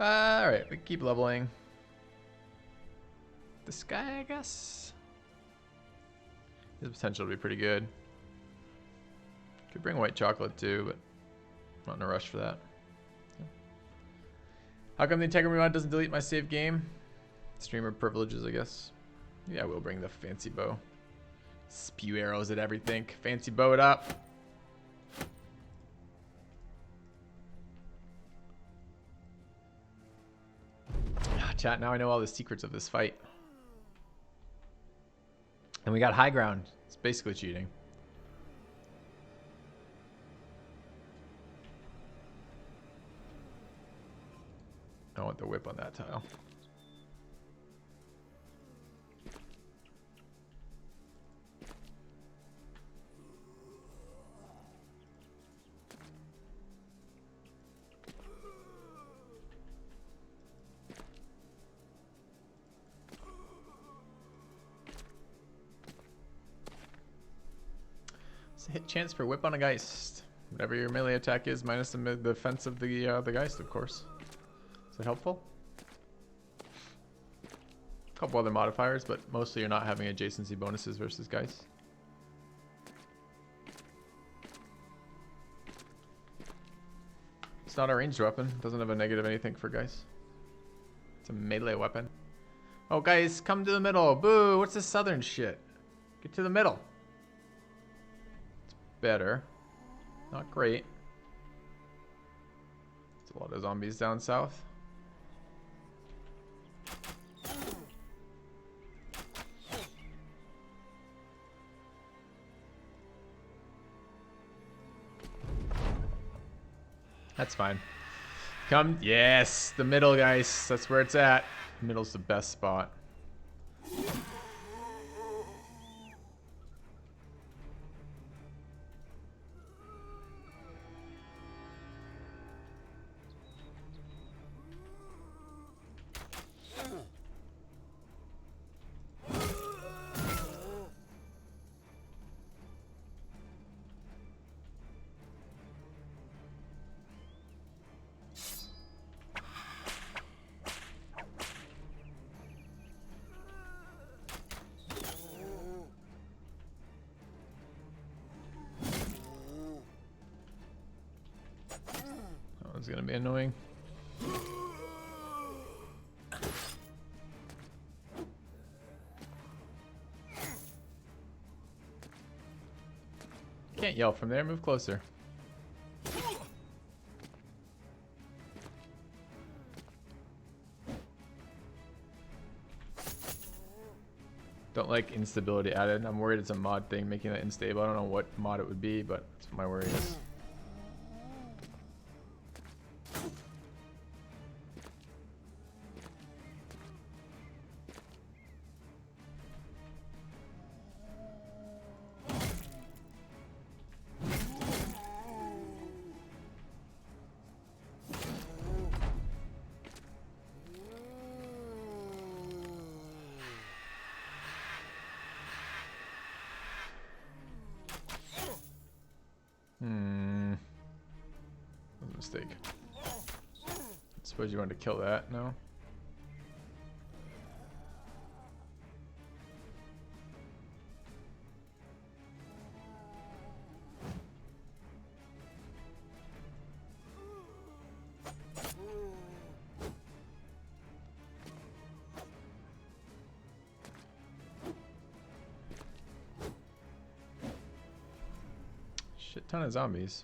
Alright, we keep leveling. This guy, I guess? His potential to be pretty good. Could bring white chocolate too, but I'm not in a rush for that. Yeah. How come the integrity mod doesn't delete my save game? Streamer privileges, I guess. Yeah, we'll bring the fancy bow. Spew arrows at everything. Fancy bow it up. Chat, now I know all the secrets of this fight. And we got high ground. It's basically cheating. I want the whip on that tile. Hit chance for whip on a Geist. Whatever your melee attack is, minus the defense of the Geist, of course. Is that helpful? A couple other modifiers, but mostly you're not having adjacency bonuses versus Geist. It's not a ranged weapon. Doesn't have a negative anything for Geist. It's a melee weapon. Oh, guys, come to the middle. Boo! What's this southern shit? Get to the middle. Better. Not great. There's a lot of zombies down south. That's fine. Come. Yes, the middle, guys. That's where it's at. Middle's the best spot. It's gonna be annoying. Can't yell from there, move closer. Don't like instability added. I'm worried it's a mod thing making that unstable. I don't know what mod it would be, but that's what my worry is. Mistake. I suppose you wanted to kill that, no? Shit ton of zombies.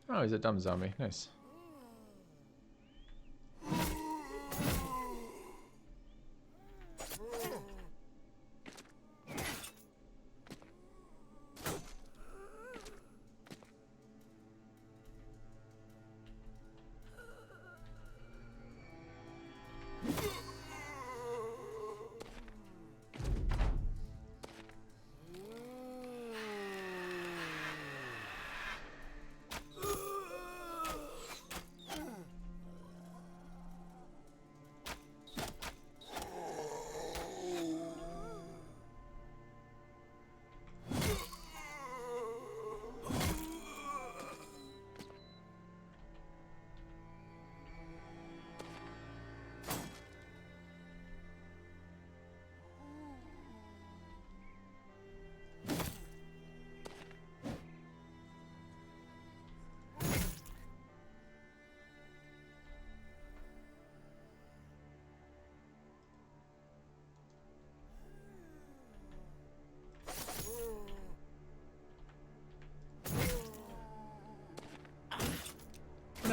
Oh, he's a dumb zombie. Nice.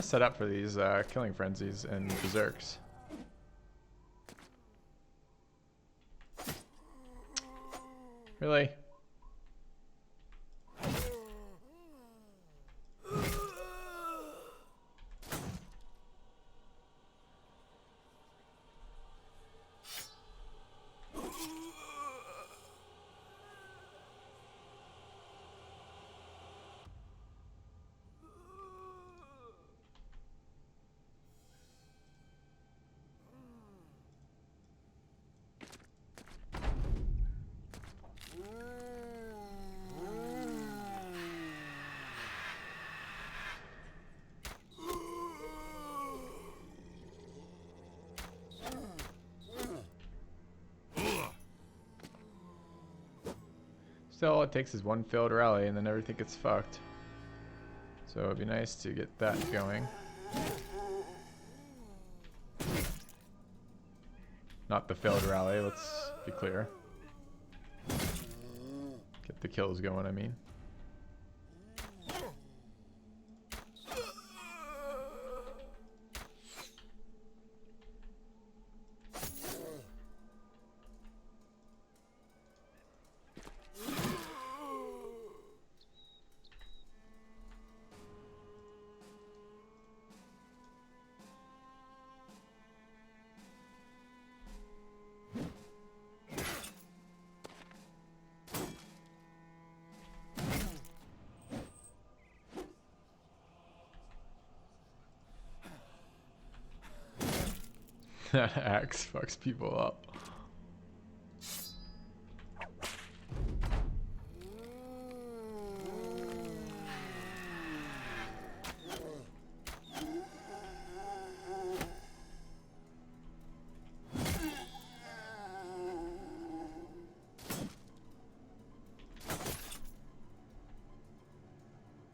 set up for these killing frenzies and berserks. Really? Still, all it takes is one failed rally and then everything gets fucked. So it'd be nice to get that going. Not the failed rally, let's be clear. Get the kills going, I mean. That axe fucks people up.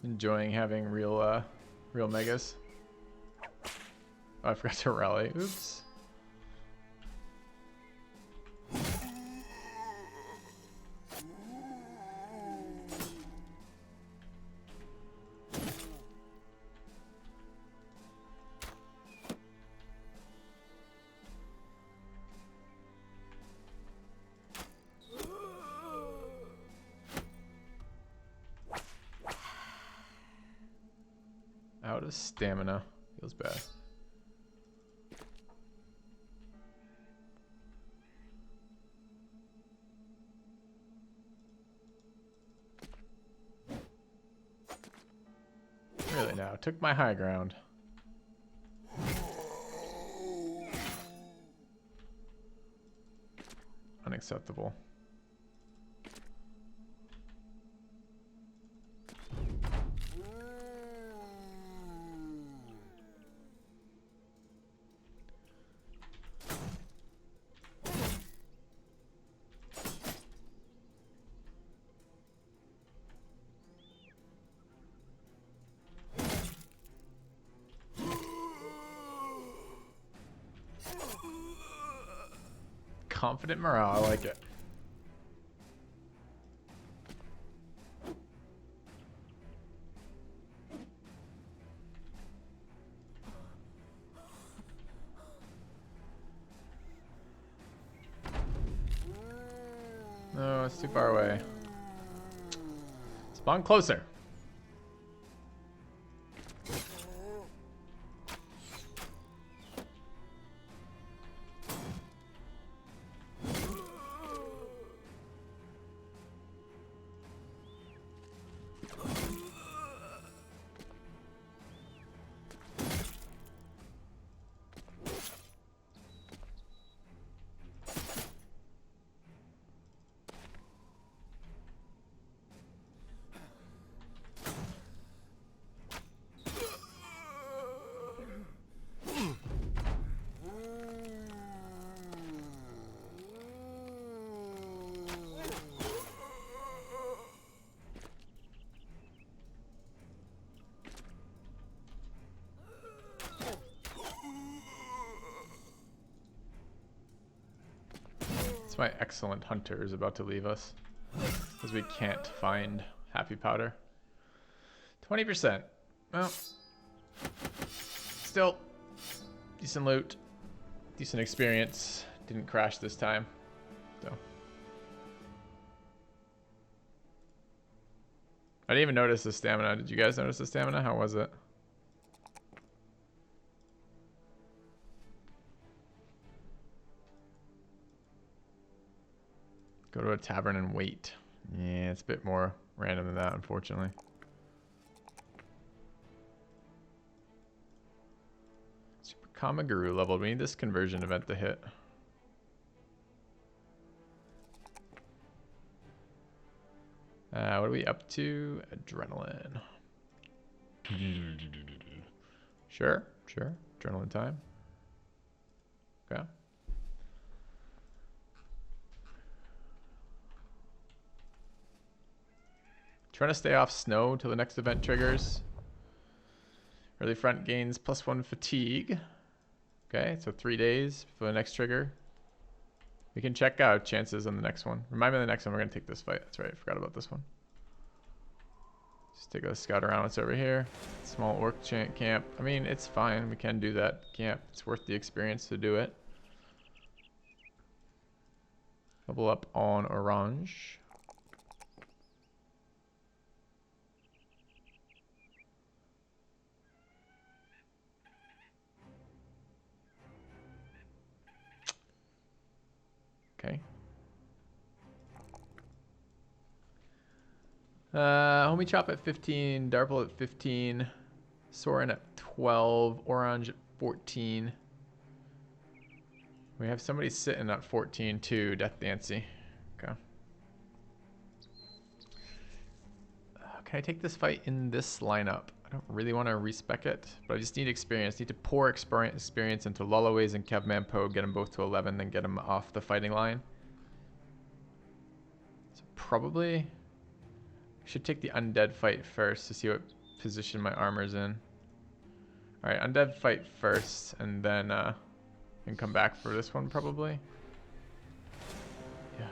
Enjoying having real megas. Oh, I forgot to rally. Oops. Out of stamina. Feels bad. Really now, took my high ground. Unacceptable. Confident morale, I like it. No, it's too far away. Spawn closer. My excellent hunter is about to leave us because we can't find happy powder. 20%. Well, still, decent loot, decent experience. Didn't crash this time, so. I didn't even notice the stamina. Did you guys notice the stamina? How was it? Go to a tavern and wait. Yeah, it's a bit more random than that, unfortunately. Super Kamaguru leveled. We need this conversion event to hit. What are we up to? Adrenaline. Sure. Adrenaline time. Okay. Trying to stay off snow till the next event triggers. Early front gains +1 fatigue. Okay, so 3 days for the next trigger. We can check out chances on the next one. Remind me of the next one. We're going to take this fight. That's right. I forgot about this one. Just take a scout around what's over here. Small orc camp. I mean, it's fine. We can do that camp. It's worth the experience to do it. Level up on orange. Okay. Homie Chop at 15, Darple at 15, Soren at 12, Orange at 14. We have somebody sitting at 14 too, Death Dancy. Okay. Can I take this fight in this lineup? I don't really want to respec it, but I just need experience. Need to pour experience into Lulaways and Kevman Poe, get them both to 11, then get them off the fighting line. So probably should take the undead fight first to see what position my armor's in. All right, undead fight first, and then come back for this one probably. Yeah,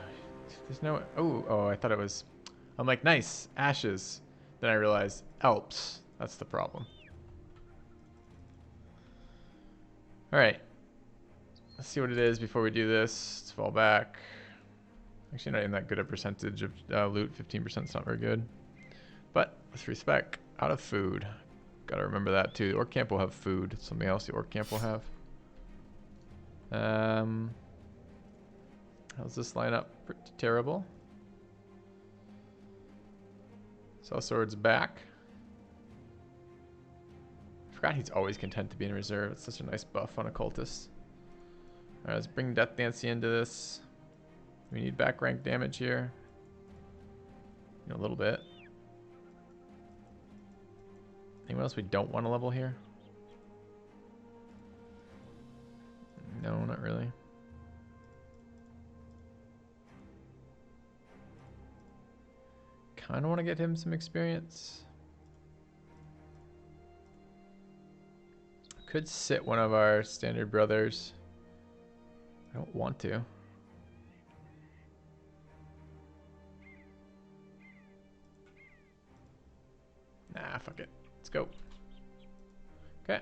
there's no. Oh, I thought it was. I'm like, nice ashes. Then I realized Alps. That's the problem. All right. Let's see what it is before we do this. Let's fall back. Actually, not even that good a percentage of loot. 15% is not very good. But let's respec. Out of food. Gotta remember that too. The orc camp will have food. Something else the orc camp will have. How's this line up? Pretty terrible. Sellsword's back. I forgot he's always content to be in reserve. It's such a nice buff on a cultist. Alright, let's bring Death Dancy into this. We need back rank damage here. A little bit. Anyone else we don't want to level here? No, not really. Kind of want to get him some experience. Could sit one of our standard brothers. I don't want to. Nah, fuck it. Let's go. Okay.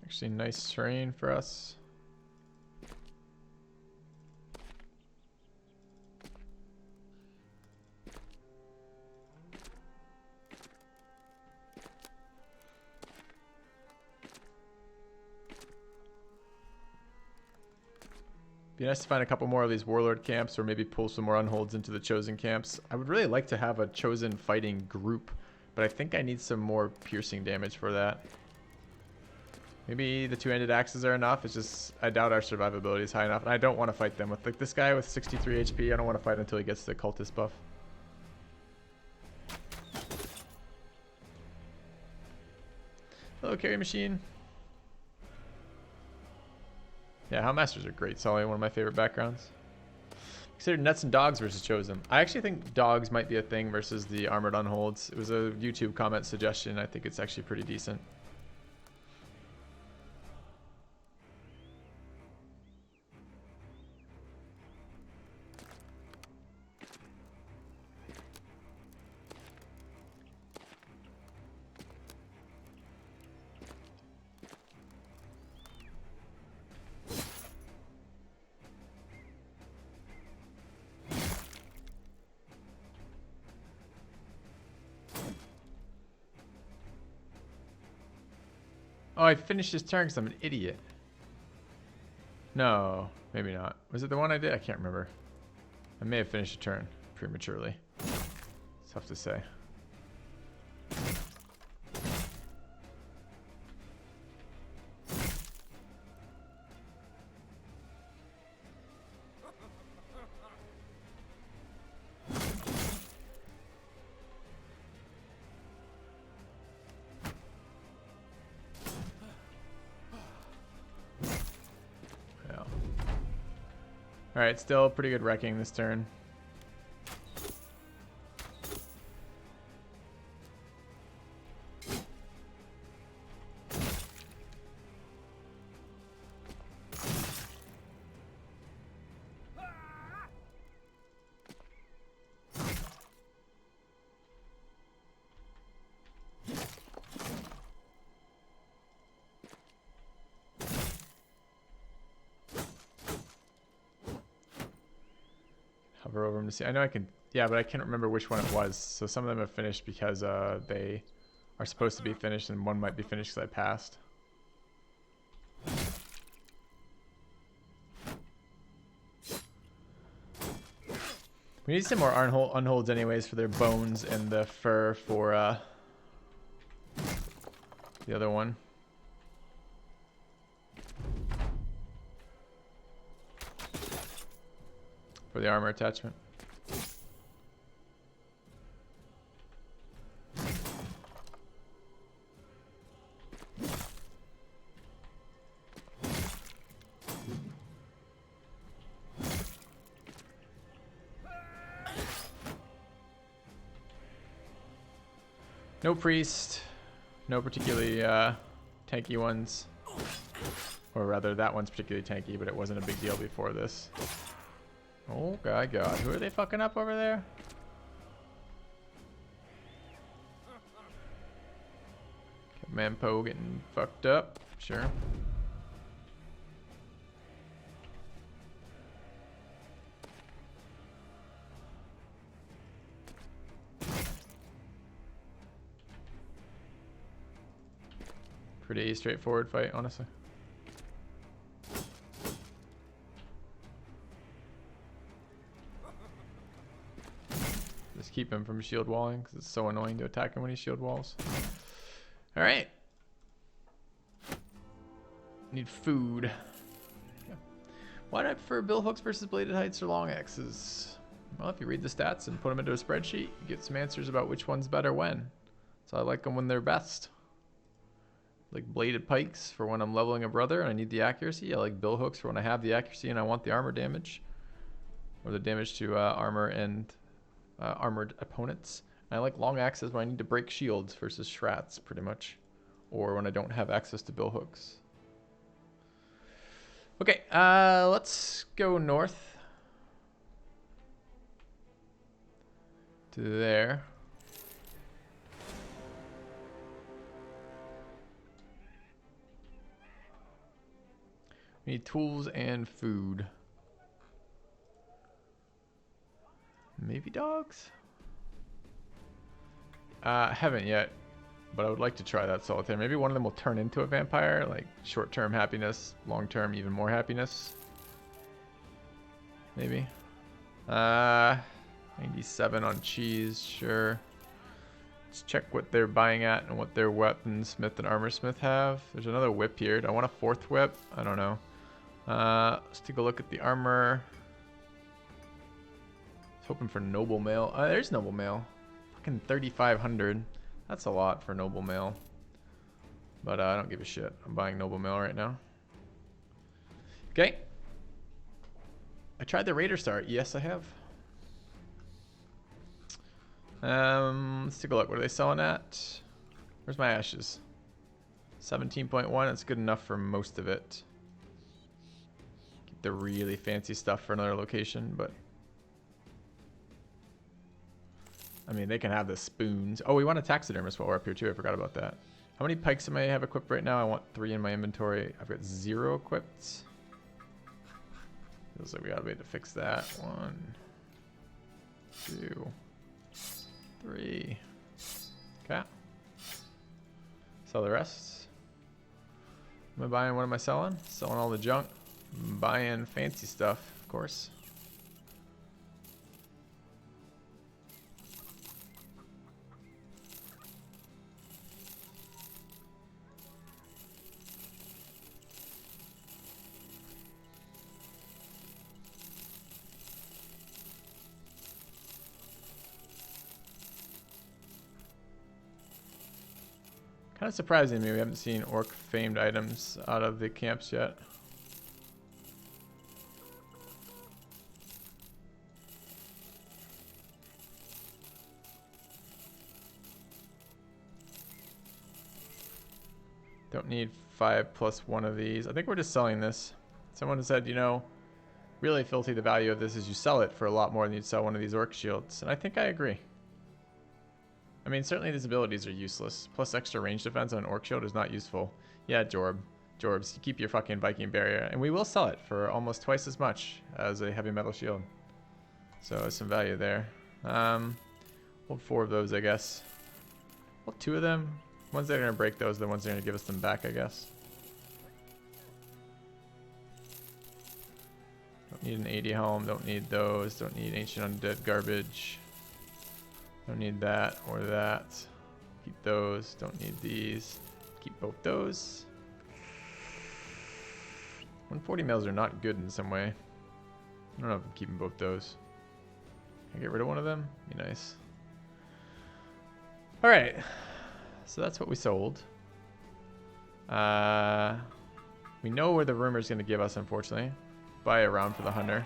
Actually, nice terrain for us. Be nice to find a couple more of these warlord camps, or maybe pull some more unholds into the chosen camps. I would really like to have a chosen fighting group, but I think I need some more piercing damage for that. Maybe the two-handed axes are enough. It's just I doubt our survivability is high enough, and I don't want to fight them with like this guy with 63 HP. I don't want to fight until he gets the cultist buff. Hello, carry machine. Yeah, Houndmasters are great. Solly, one of my favorite backgrounds. Considered nuts and dogs versus chosen. I actually think dogs might be a thing versus the armored unholds. It was a YouTube comment suggestion. I think it's actually pretty decent. Oh, I finished this turn because I'm an idiot. No, maybe not. Was it the one I did? I can't remember. I may have finished a turn prematurely. It's tough to say. Alright, still pretty good wrecking this turn. Hover over them to see. I know I can, yeah, but I can't remember which one it was. So some of them have finished because they are supposed to be finished, and one might be finished because I passed. We need some more unholds anyways for their bones and the fur for the other one. For the armor attachment. No priest, no particularly tanky ones. Or rather, that one's particularly tanky, but it wasn't a big deal before this. Oh god, who are they fucking up over there? Manpo getting fucked up, sure. Pretty straightforward fight, honestly. Just keep him from shield walling because it's so annoying to attack him when he shield walls. All right. Need food. Yeah. Why do I prefer bill hooks versus bladed heights or long axes? Well, if you read the stats and put them into a spreadsheet, you get some answers about which one's better when. So I like them when they're best. Like bladed pikes for when I'm leveling a brother and I need the accuracy. I like bill hooks for when I have the accuracy and I want the armor damage. Or the damage to armor and armored opponents. And I like long axes when I need to break shields versus shrats, pretty much. Or when I don't have access to bill hooks. Okay, let's go north. To there. We need tools and food. Maybe dogs? I haven't yet, but I would like to try that solitaire. Maybe one of them will turn into a vampire, like short-term happiness, long-term even more happiness. Maybe. 97 on cheese, sure. Let's check what they're buying at and what their weaponsmith and armorsmith have. There's another whip here. Do I want a fourth whip? I don't know. Let's take a look at the armor. I was hoping for noble mail. There's noble mail. Fucking 3,500. That's a lot for noble mail. But I don't give a shit. I'm buying noble mail right now. Okay. I tried the Raider start. Yes, I have. Let's take a look. What are they selling at? Where's my ashes? 17.1. That's good enough for most of it. Keep the really fancy stuff for another location, but I mean, they can have the spoons. Oh, we want a taxidermist while we're up here too. I forgot about that. How many pikes am I have equipped right now? I want 3 in my inventory. I've got 0 equipped. Feels like we gotta wait to fix that. 1, 2, 3. Okay. Sell the rest. Am I buying? What am I selling? Selling all the junk. I'm buying fancy stuff, of course. Kind of surprising me we haven't seen orc famed items out of the camps yet. Don't need 5+1 of these. I think we're just selling this. Someone said, you know, really filthy, the value of this is you sell it for a lot more than you'd sell one of these orc shields. And I think I agree. I mean, certainly these abilities are useless. Plus extra range defense on an orc shield is not useful. Yeah, Jorbs, you keep your fucking Viking barrier. And we will sell it for almost twice as much as a heavy metal shield. So there's some value there. Hold 4 of those, I guess. Hold 2 of them. Ones that are going to break those, the ones that are going to give us them back, I guess. Don't need an 80 helm, don't need those, don't need ancient undead garbage. Don't need that or that. Keep those. Don't need these. Keep both those. 140 mils are not good in some way. I don't know if I'm keeping both those. Can I get rid of one of them? Be nice. Alright. So that's what we sold. We know where the rumor's going to give us, unfortunately. Buy a round for the hunter.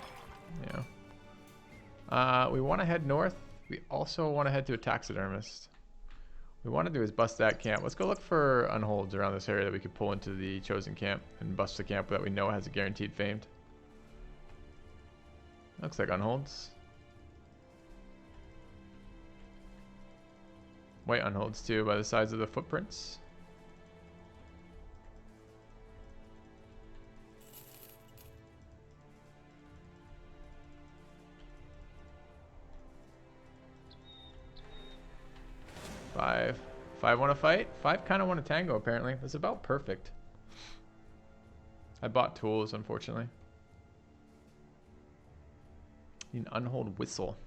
Yeah. We want to head north. We also want to head to a taxidermist. What we want to do is bust that camp. Let's go look for unholds around this area that we could pull into the chosen camp and bust the camp that we know has a guaranteed famed. Looks like unholds. White unholds too by the size of the footprints. Five want to fight? 5 kind of want to tango, apparently. That's about perfect. I bought tools, unfortunately. Need an unhold whistle.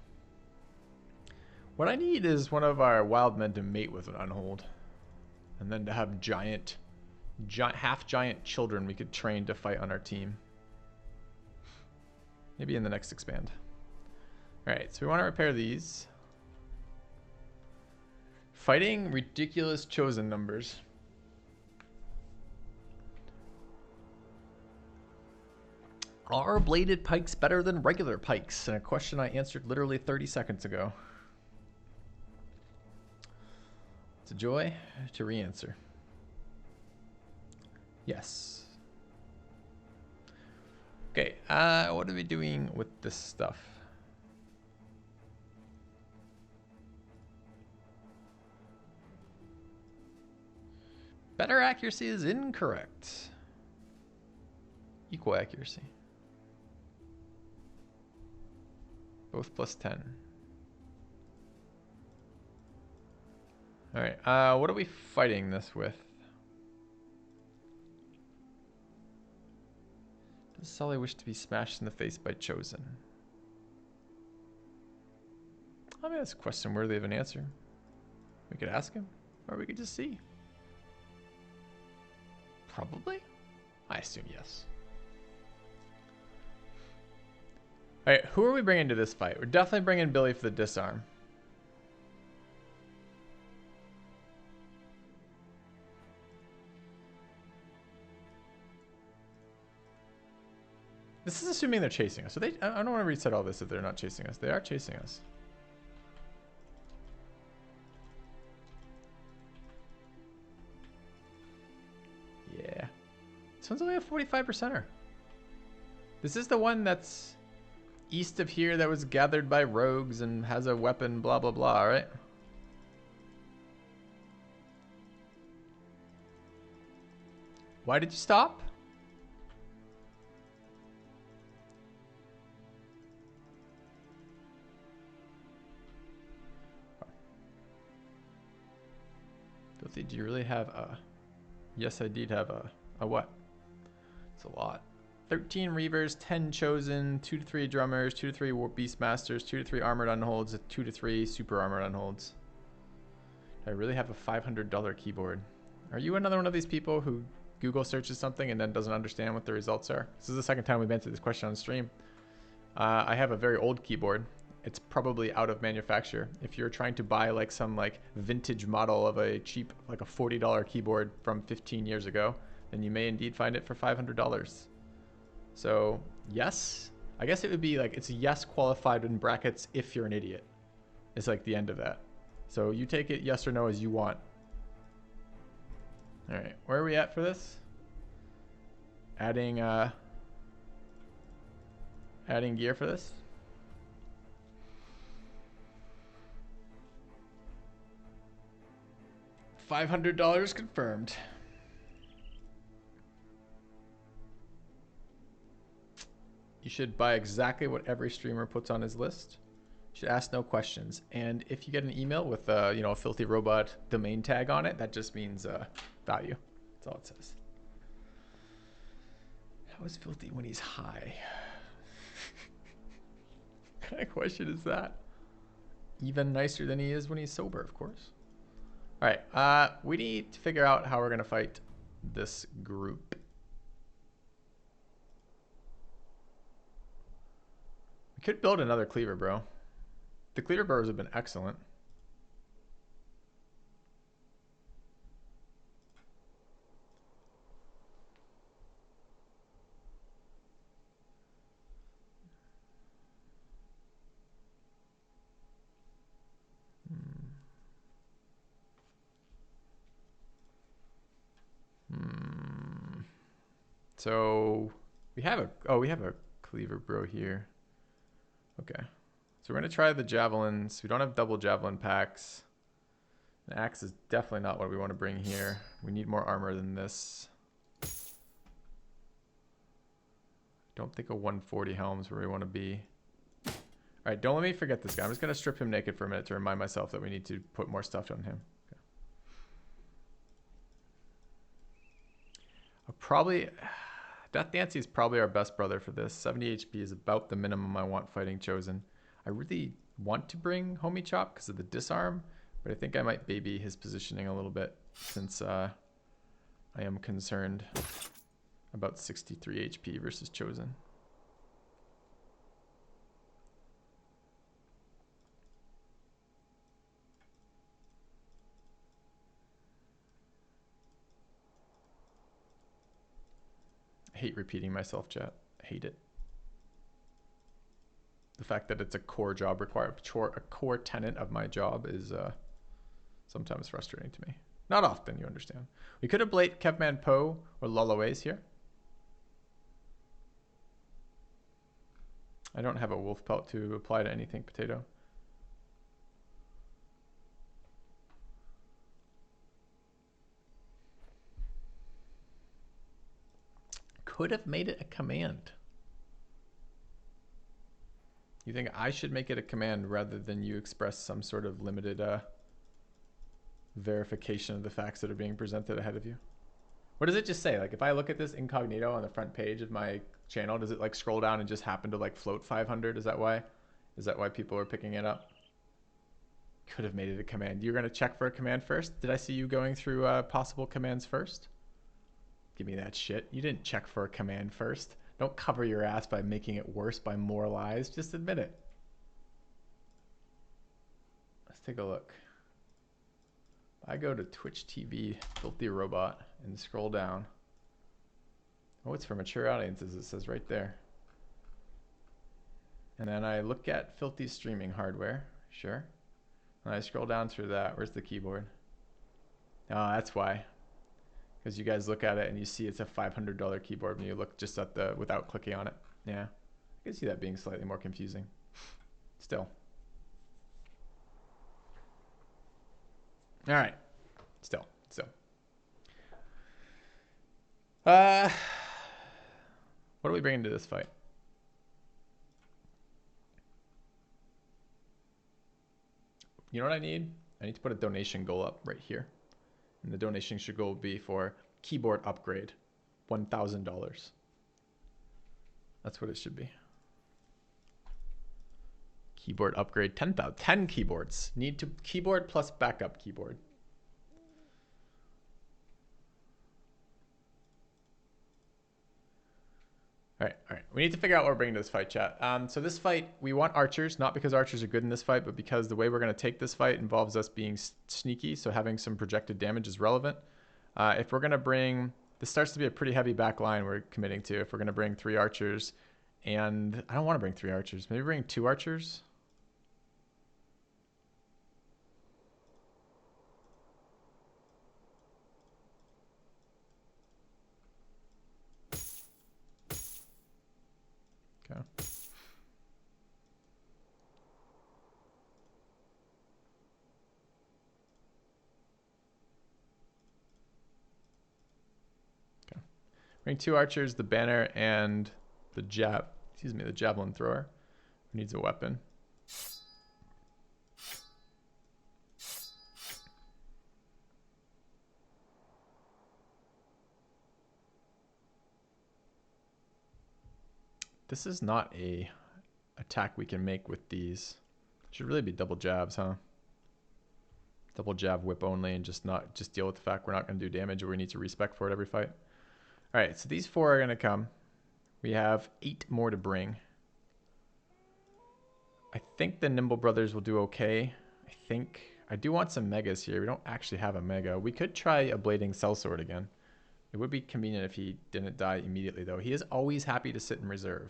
What I need is one of our wild men to mate with an unhold. And then to have half-giant children we could train to fight on our team. Maybe in the next expand. Alright, so we want to repair these. Fighting ridiculous chosen numbers. Are bladed pikes better than regular pikes? And a question I answered literally 30 seconds ago. It's a joy to re-answer. Yes. Okay, what are we doing with this stuff? Better accuracy is incorrect. Equal accuracy. Both +10. Alright, what are we fighting this with? Does Sully wish to be smashed in the face by Chosen? I mean, that's a question worthy of an answer. We could ask him, or we could just see. Probably? I assume yes. Alright, who are we bringing to this fight? We're definitely bringing Billy for the disarm. This is assuming they're chasing us. So I don't want to reset all this if they're not chasing us. They are chasing us. Yeah. This one's only a 45%er. This is the one that's east of here that was gathered by rogues and has a weapon, blah, blah, blah, right? Why did you stop? Filthy, do you really have a... Yes, I did have a what? It's a lot. 13 Reavers, 10 Chosen, 2 to 3 Drummers, 2 to 3 Beastmasters, 2 to 3 Armored Unholds, 2 to 3 Super Armored Unholds. I really have a $500 keyboard. Are you another one of these people who Google searches something and then doesn't understand what the results are? This is the second time we've answered this question on stream. I have a very old keyboard. It's probably out of manufacture. If you're trying to buy like some like vintage model of a cheap, like a $40 keyboard from 15 years ago, then you may indeed find it for $500. So yes, I guess it would be like, it's a yes qualified in brackets if you're an idiot. It's like the end of that. So you take it yes or no as you want. All right, where are we at for this? Adding gear for this. $500 confirmed. You should buy exactly what every streamer puts on his list. You should ask no questions. And if you get an email with a filthy robot domain tag on it, that just means value. That's all it says. How is filthy when he's high? What kind of question is that? Even nicer than he is when he's sober, of course. All right, we need to figure out how we're gonna fight this group. We could build another cleaver, bro. The cleaver burrows have been excellent. So we have a cleaver bro here. Okay. So we're gonna try the javelins. We don't have double javelin packs. An axe is definitely not what we want to bring here. We need more armor than this. Don't think a 140 helm's where we want to be. All right, don't let me forget this guy. I'm just gonna strip him naked for a minute to remind myself that we need to put more stuff on him. Okay. I'll probably... Death Dancy is probably our best brother for this. 70 HP is about the minimum I want fighting Chosen. I really want to bring Homie Chop because of the disarm, but I think I might baby his positioning a little bit since I am concerned about 63 HP versus Chosen. I hate repeating myself, chat. I hate it. The fact that it's a core job a core tenet of my job is sometimes frustrating to me. Not often, you understand. We could have bladed Kevman Poe or Lullaways here. I don't have a wolf pelt to apply to anything potato. Could have made it a command. You think I should make it a command rather than you express some sort of limited verification of the facts that are being presented ahead of you? What does it just say? Like if I look at this incognito on the front page of my channel, does it like scroll down and just happen to like float 500? Is that why? Is that why people are picking it up? Could have made it a command. You're gonna check for a command first? Did I see you going through possible commands first? Give me that shit. You didn't check for a command first. Don't cover your ass by making it worse by more lies. Just admit it. Let's take a look. I go to Twitch TV, Filthy Robot, and scroll down. Oh, it's for mature audiences, it says right there. And then I look at filthy streaming hardware. Sure. And I scroll down through that. Where's the keyboard? Oh, that's why. Because you guys look at it and you see it's a $500 keyboard when you look just at the, without clicking on it. Yeah. I can see that being slightly more confusing. Still. All right. Still. What are we bringing to this fight? You know what I need? I need to put a donation goal up right here. And the donation should goal be for keyboard upgrade, $1,000. That's what it should be. Keyboard upgrade, 10,000. 10 keyboards. Need to keyboard plus backup keyboard. All right. We need to figure out what we're bringing to this fight, chat. So this fight, we want archers, not because archers are good in this fight, but because the way we're going to take this fight involves us being sneaky, so having some projected damage is relevant. If we're going to bring... This starts to be a pretty heavy back line we're committing to. If we're going to bring 3 archers, and I don't want to bring 3 archers. Maybe bring 2 archers? Okay. Bring 2 archers, the banner, and the the javelin thrower, who needs a weapon. This is not a attack we can make with these. Should really be double jabs, huh? Double jab whip only, and just deal with the fact we're not going to do damage, or we need to respec for it every fight. All right, so these 4 are going to come. We have 8 more to bring. I think the Nimble Brothers will do okay. I do want some megas here. We don't actually have a mega. We could try a blading sellsword again. It would be convenient if he didn't die immediately, though. He is always happy to sit in reserve.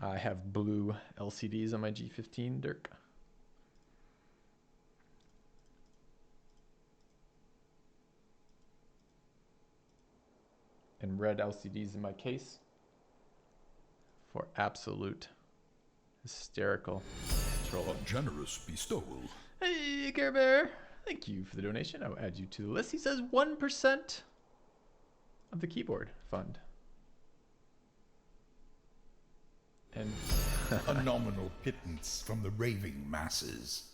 I have blue LCDs on my G15, Dirk. And red LCDs in my case for absolute hysterical control. A generous bestowal. Hey, Care Bear. Thank you for the donation. I'll add you to the list. He says 1% of the keyboard fund. And a nominal pittance from the raving masses.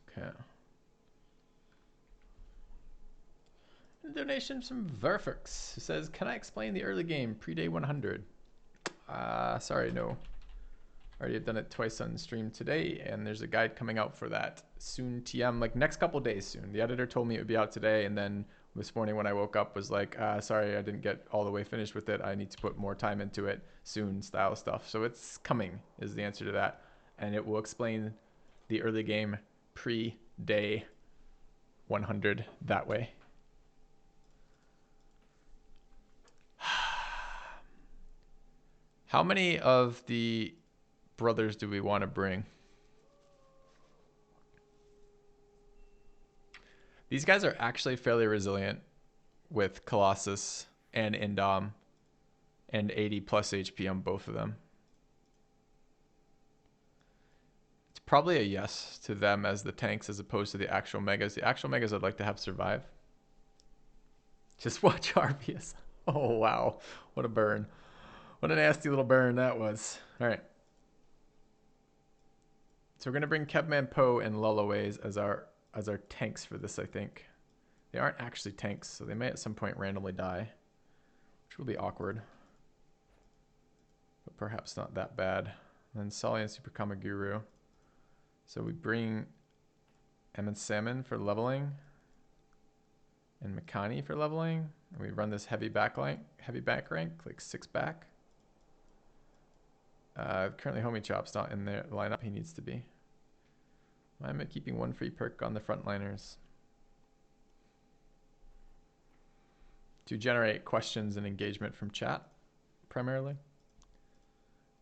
Okay. A donation from Verfix, who says, "Can I explain the early game pre-day 100?" Sorry, no. Already have done it twice on stream today, and there's a guide coming out for that soon. TM, like next couple days soon. The editor told me it would be out today, and then this morning when I woke up was like, sorry, I didn't get all the way finished with it. I need to put more time into it soon style stuff. So it's coming is the answer to that. And it will explain the early game pre-day 100 that way. How many of the brothers do we want to bring? These guys are actually fairly resilient with Colossus and Indom and 80 plus HP on both of them. It's probably a yes to them as the tanks as opposed to the actual megas. The actual megas I'd like to have survive. Just watch Arbius. Oh, wow. What a burn. What a nasty little burn that was. All right. So we're going to bring Kevman Poe and Lullaways as our tanks for this, I think. They aren't actually tanks, so they may at some point randomly die, which will be awkward. But perhaps not that bad. And then Solly and Super Kamaguru. So we bring Em and Salmon for leveling. And Makani for leveling. And we run this heavy back rank, like 6 back. Currently Homie Chop's not in the lineup. He needs to be. Why am I keeping 1 free perk on the frontliners? to generate questions and engagement from chat, primarily.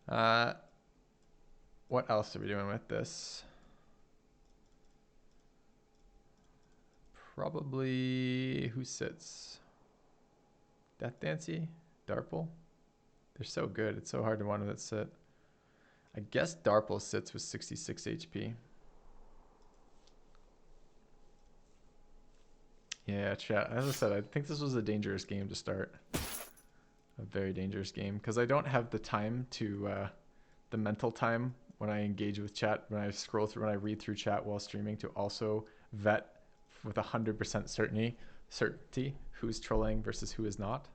What else are we doing with this? Probably who sits? Death Dancy? Darple? They're so good. It's so hard to want that sit. I guess Darple sits with 66 HP. Yeah, chat. As I said, I think this was a dangerous game to start. A very dangerous game because I don't have the time to, the mental time when I engage with chat, when I scroll through, when I read through chat while streaming to also vet with 100% certainty who's trolling versus who is not.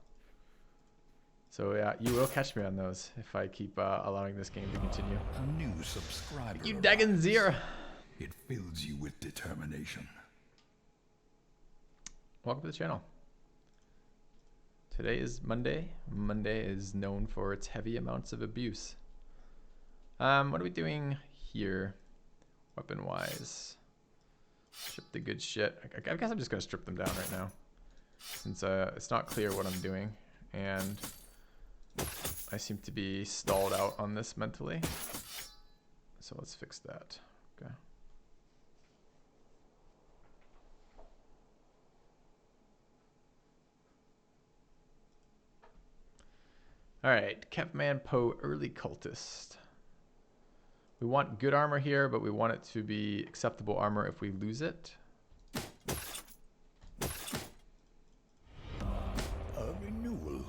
So yeah, you will catch me on those if I keep allowing this game to continue. A new subscriber. You daggin' Zir. It fills you with determination. Welcome to the channel. Today is Monday. Monday is known for its heavy amounts of abuse. What are we doing here? Weapon-wise. Strip the good shit. I guess I'm just going to strip them down right now. Since it's not clear what I'm doing. And I seem to be stalled out on this mentally. So let's fix that. Okay. All right, Kevman Poe, early cultist. We want good armor here, but we want it to be acceptable armor if we lose it. A renewal.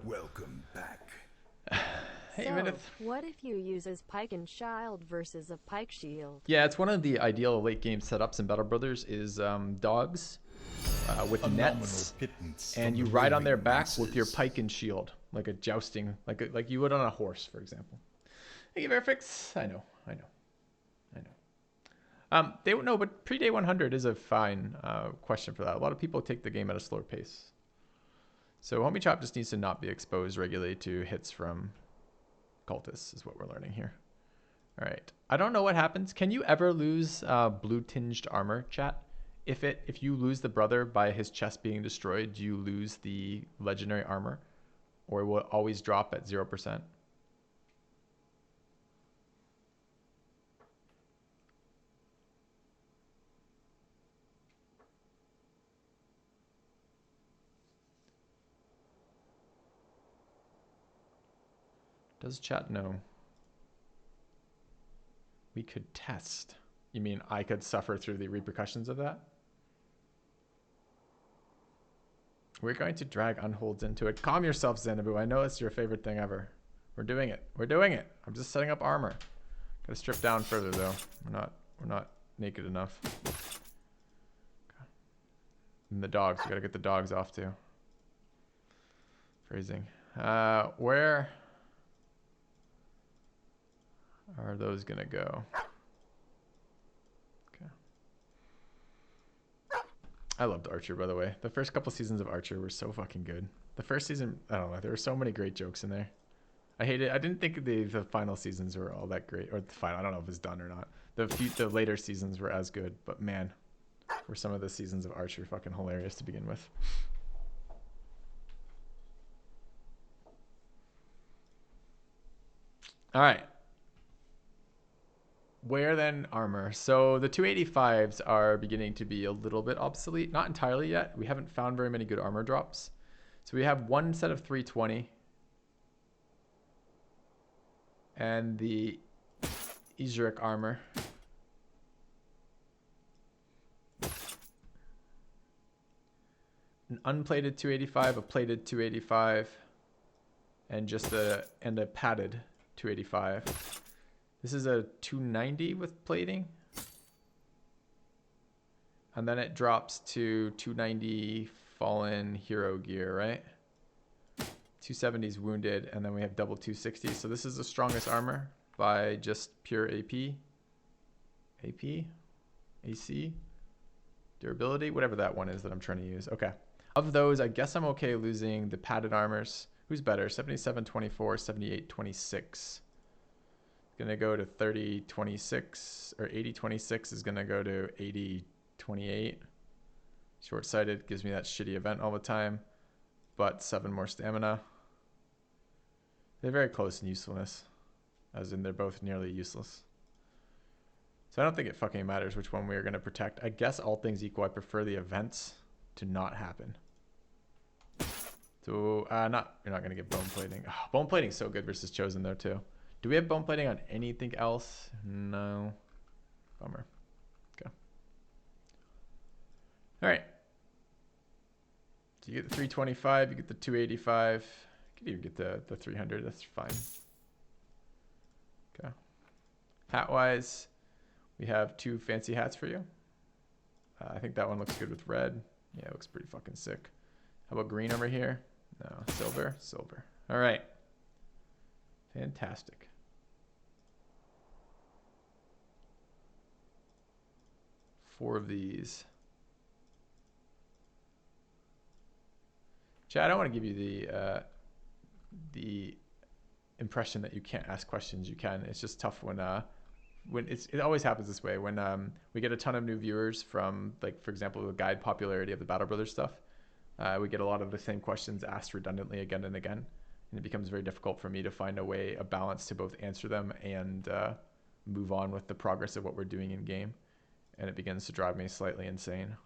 Welcome back. Hey, so, Minith. what if you use as pike and shield versus a pike shield? Yeah, it's one of the ideal late game setups in BattleBrothers is dogs with nets, and you ride on their back with your pike and shield, like a jousting, like you would on a horse, for example. Thank you, Verfix. I know. They don't know, but pre-day 100 is a fine question for that. A lot of people take the game at a slower pace. So Homie Chop just needs to not be exposed regularly to hits from cultists, is what we're learning here. All right. I don't know what happens. Can you ever lose blue tinged armor, chat? If you lose the brother by his chest being destroyed, do you lose the legendary armor? Or will it always drop at 0%? Does chat know? We could test. You mean I could suffer through the repercussions of that? We're going to drag unholds into it. Calm yourself, Xanabu. I know it's your favorite thing ever. We're doing it. We're doing it. I'm just setting up armor. Gotta strip down further though. We're not naked enough. Okay. And the dogs. We gotta get the dogs off too. Phrasing. Where are those gonna go? Okay. I loved Archer, by the way. The first couple seasons of Archer were so fucking good. The first season, I don't know, there were so many great jokes in there. I hate it. I didn't think the final seasons were all that great, or the final. I don't know if it's done or not. The later seasons were as good, but man, were some of the seasons of Archer fucking hilarious to begin with. All right. Where then armor? So the 285s are beginning to be a little bit obsolete. Not entirely yet. We haven't found very many good armor drops. So we have one set of 320. And the Ezeric armor. An unplated 285, a plated 285, and just a padded 285. This is a 290 with plating. And then it drops to 290 fallen hero gear, right? 270s wounded, and then we have double 260s. So this is the strongest armor by just pure AP. AP? AC? Durability? Whatever that one is that I'm trying to use. Okay. Of those, I guess I'm okay losing the padded armors. Who's better? 7724, 7826. Gonna go to 3026, or 8026 is gonna go to 8028. Short-sighted gives me that shitty event all the time. but 7 more stamina. They're very close in usefulness, as in they're both nearly useless. So I don't think it fucking matters which one we are going to protect. I guess all things equal, I prefer the events to not happen. So, you're not going to get bone plating. Oh, bone plating is so good versus Chosen, though, too. Do we have bone plating on anything else? No. Bummer. Okay. All right. So you get the 325, you get the 285. You could even get the 300. That's fine. Okay. Hat-wise, we have 2 fancy hats for you. I think that one looks good with red. Yeah, it looks pretty fucking sick. How about green over here? No, silver, silver. All right. Fantastic. Four of these. Chad, I don't want to give you the impression that you can't ask questions. You can. It's just tough when it always happens this way. When we get a ton of new viewers from, like, for example, the guide popularity of the BattleBrothers stuff, we get a lot of the same questions asked redundantly again and again, and it becomes very difficult for me to find a balance to both answer them and move on with the progress of what we're doing in game, and it begins to drive me slightly insane.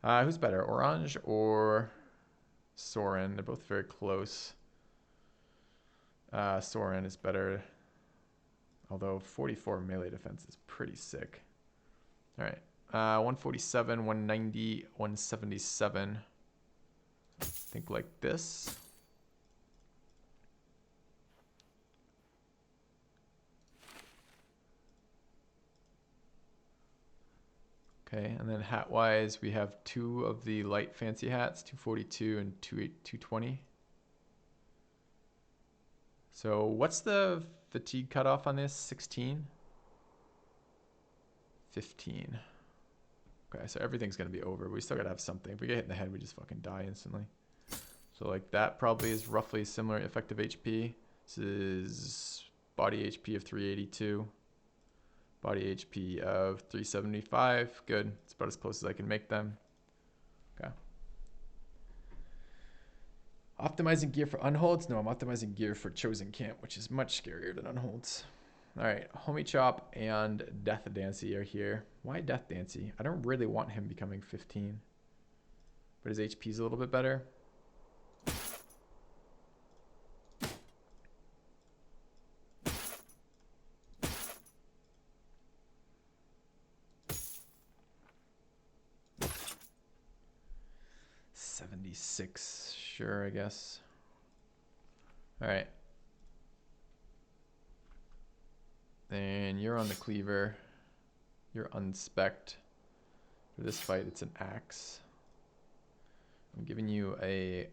Who's better, Orange or Soren? They're both very close. Soren is better, although 44 melee defense is pretty sick. All right. 147, 190, 177. Think like this. Okay, and then hat-wise, we have 2 of the light fancy hats, 242 and 220. So what's the fatigue cutoff on this? 16? 15. Okay, so everything's going to be over. We still got to have something. If we get hit in the head, we just fucking die instantly. So like that probably is roughly similar effective HP. This is body HP of 382. Body HP of 375. Good. It's about as close as I can make them. Okay. Optimizing gear for unholds? No, I'm optimizing gear for Chosen Camp, which is much scarier than unholds. All right, Homie Chop and Death Dancy are here. Why Death Dancy? I don't really want him becoming 15. But his HP's a little bit better. $76, sure, I guess. All right. Then you're on the cleaver. You're unspec'd. For this fight, it's an axe. I'm giving you a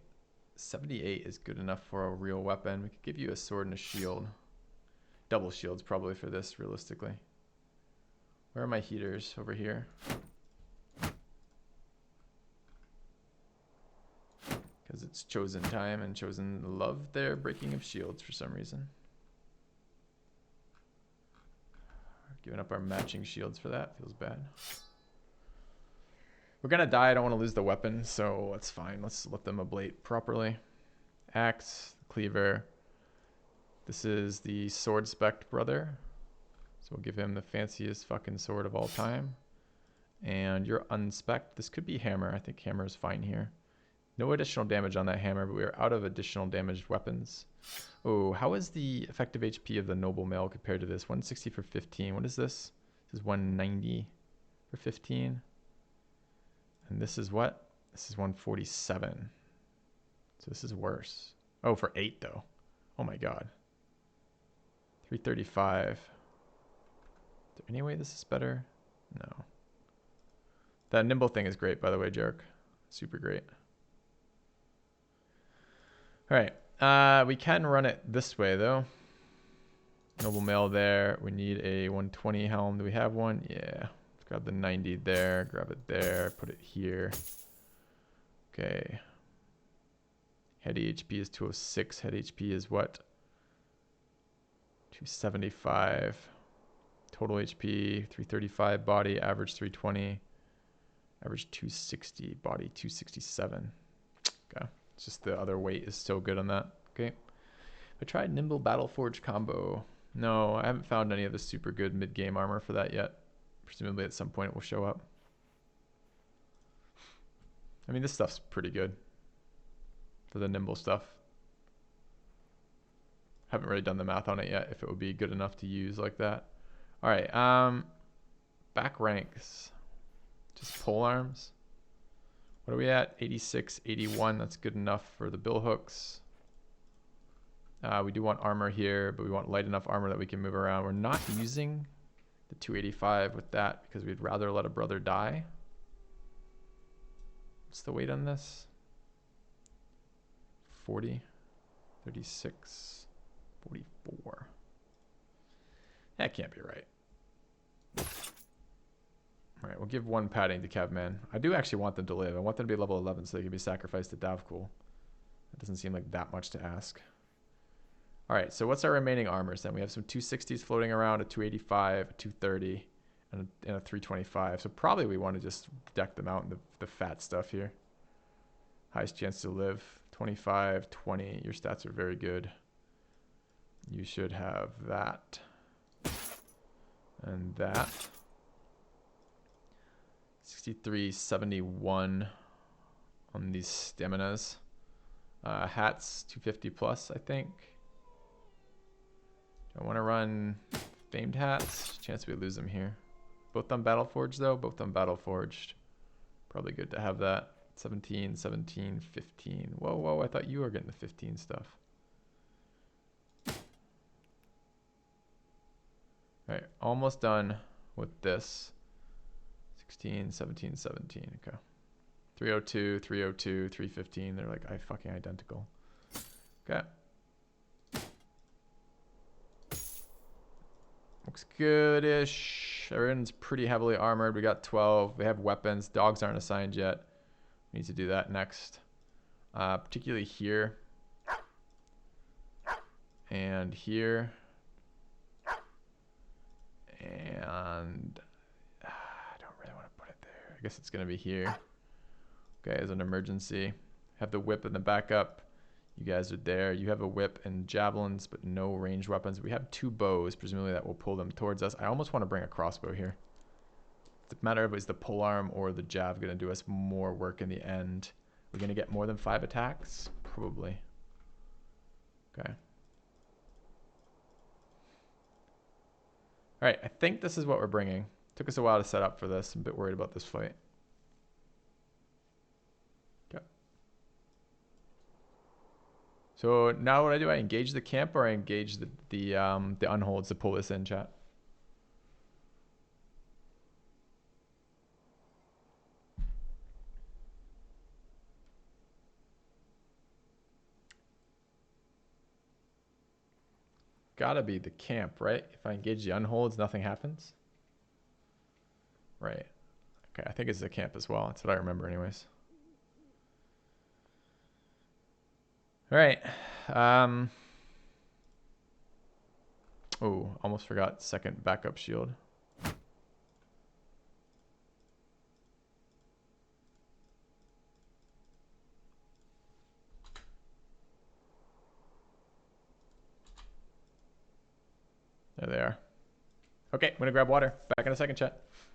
78 is good enough for a real weapon. We could give you a sword and a shield. Double shields probably for this, realistically. Where are my heaters? Over here. Because it's Chosen time, and Chosen love their breaking of shields for some reason. Giving up our matching shields for that feels bad. We're gonna die. I don't want to lose the weapon, so that's fine. Let's let them ablate properly. Axe, cleaver. This is the sword spec brother, so we'll give him the fanciest fucking sword of all time. And you're unspec'd. This could be hammer. I think hammer is fine here. No additional damage on that hammer, but we are out of additional damaged weapons. Oh, how is the effective HP of the noble male compared to this? 160 for 15. What is this? This is 190 for 15. And this is what? This is 147. So this is worse. Oh, for 8 though. Oh my god. 335. Is there any way this is better? No. That nimble thing is great, by the way, Jerk. Super great. All right. We can run it this way, though. Noble male there. We need a 120 helm. Do we have one? Yeah. Let's grab the 90 there. Grab it there. Put it here. Okay. Head HP is 206. Head HP is what? 275. Total HP 335. Body average 320. Average 260. Body 267. Okay. It's just the other weight is so good on that. Okay. I tried Nimble Battleforge combo. No, I haven't found any of the super good mid-game armor for that yet. Presumably at some point it will show up. I mean, this stuff's pretty good for the Nimble stuff. Haven't really done the math on it yet, if it would be good enough to use like that. All right, back ranks. Just pole arms. What are we at? 86, 81. That's good enough for the bill hooks. We do want armor here, but we want light enough armor that we can move around. We're not using the 285 with that because we'd rather let a brother die. What's the weight on this? 40, 36, 44. That can't be right. All right, we'll give one padding to Cavman. I do actually want them to live. I want them to be level 11 so they can be sacrificed to Davkul. That doesn't seem like that much to ask. All right, so what's our remaining armors then? We have some 260s floating around, a 285, a 230, and a 325. So probably we want to just deck them out in the fat stuff here. Highest chance to live, 25, 20. Your stats are very good. You should have that and that. 63, 71 on these staminas. Hats, 250 plus, I think. Do I want to run famed hats? Chance we lose them here. Both on Battleforged though, both on Battleforged. Probably good to have that. 17, 17, 15. Whoa, whoa, I thought you were getting the 15 stuff. All right, almost done with this. 16, 17, 17, okay. 302, 302, 315, they're like fucking identical. Okay. Looks good-ish. Everyone's pretty heavily armored. We got 12. We have weapons. Dogs aren't assigned yet. We need to do that next. Particularly here. And here. And I don't really want to put it there. I guess it's going to be here. Okay, as an emergency. Have the whip in the backup. You guys are there. You have a whip and javelins, but no ranged weapons. We have 2 bows. Presumably that will pull them towards us. I almost want to bring a crossbow here. It's a matter of is the polearm or the jav going to do us more work in the end? We're going to get more than 5 attacks? Probably. Okay. All right, I think this is what we're bringing. Took us a while to set up for this. I'm a bit worried about this fight. Okay. So now what do? I engage the camp or I engage the unholds to pull this in, chat? Gotta be the camp, right? If I engage the unholds, nothing happens. Right. Okay, I think it's the camp as well. That's what I remember anyways. All right. Oh, almost forgot second backup shield. There they are. Okay, I'm gonna grab water. Back in a second, chat.